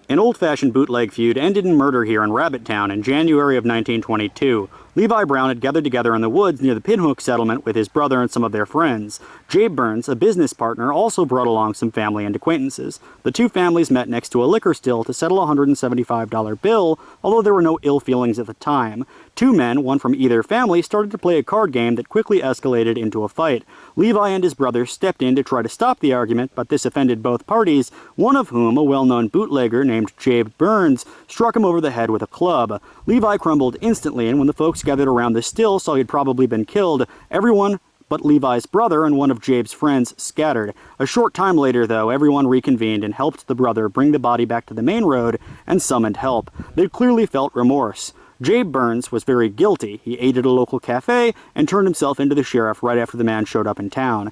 An old-fashioned bootleg feud ended in murder here in Rabbittown in January of 1922. Levi Brown had gathered together in the woods near the Pinhook settlement with his brother and some of their friends. Jabe Burns, a business partner, also brought along some family and acquaintances. The two families met next to a liquor still to settle a $175 bill, although there were no ill feelings at the time. Two men, one from either family, started to play a card game that quickly escalated into a fight. Levi and his brother stepped in to try to stop the argument, but this offended both parties, one of whom, a well-known bootlegger named Jabe Burns, struck him over the head with a club. Levi crumbled instantly, and when the folks gathered around the still saw he'd probably been killed, everyone but Levi's brother and one of Jabe's friends scattered. A short time later, though, everyone reconvened and helped the brother bring the body back to the main road and summoned help. They clearly felt remorse. Jabe Burns was very guilty. He ate at a local cafe and turned himself into the sheriff right after the man showed up in town.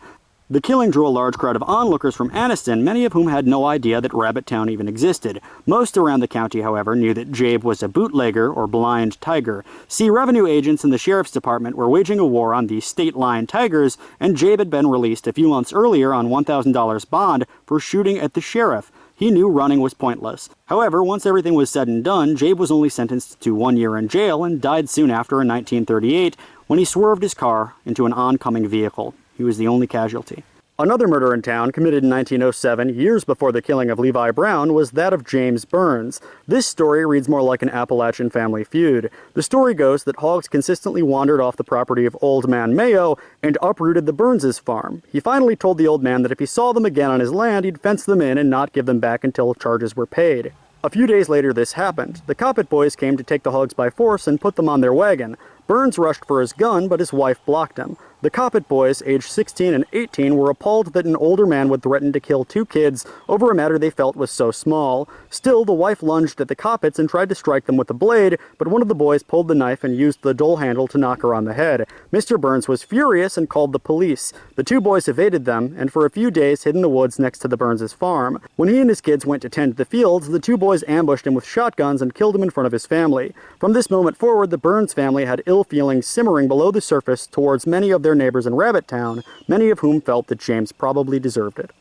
The killing drew a large crowd of onlookers from Anniston, many of whom had no idea that Rabbittown even existed. Most around the county, however, knew that Jabe was a bootlegger or blind tiger. See, revenue agents in the sheriff's department were waging a war on these state-line tigers, and Jabe had been released a few months earlier on $1,000 bond for shooting at the sheriff. He knew running was pointless. However, once everything was said and done, Jabe was only sentenced to 1 year in jail and died soon after in 1938 when he swerved his car into an oncoming vehicle. He was the only casualty. Another murder in town, committed in 1907, years before the killing of Levi Brown, was that of James Burns. This story reads more like an Appalachian family feud. The story goes that hogs consistently wandered off the property of Old Man Mayo and uprooted the Burns' farm. He finally told the old man that if he saw them again on his land, he'd fence them in and not give them back until charges were paid. A few days later, this happened. The Coppet boys came to take the hogs by force and put them on their wagon. Burns rushed for his gun, but his wife blocked him. The Coppet boys, aged 16 and 18, were appalled that an older man would threaten to kill two kids over a matter they felt was so small. Still, the wife lunged at the Coppets and tried to strike them with a blade, but one of the boys pulled the knife and used the dole handle to knock her on the head. Mr. Burns was furious and called the police. The two boys evaded them, and for a few days hid in the woods next to the Burns' farm. When he and his kids went to tend the fields, the two boys ambushed him with shotguns and killed him in front of his family. From this moment forward, the Burns family had ill feelings simmering below the surface towards many of their neighbors in Rabbittown, many of whom felt that James probably deserved it.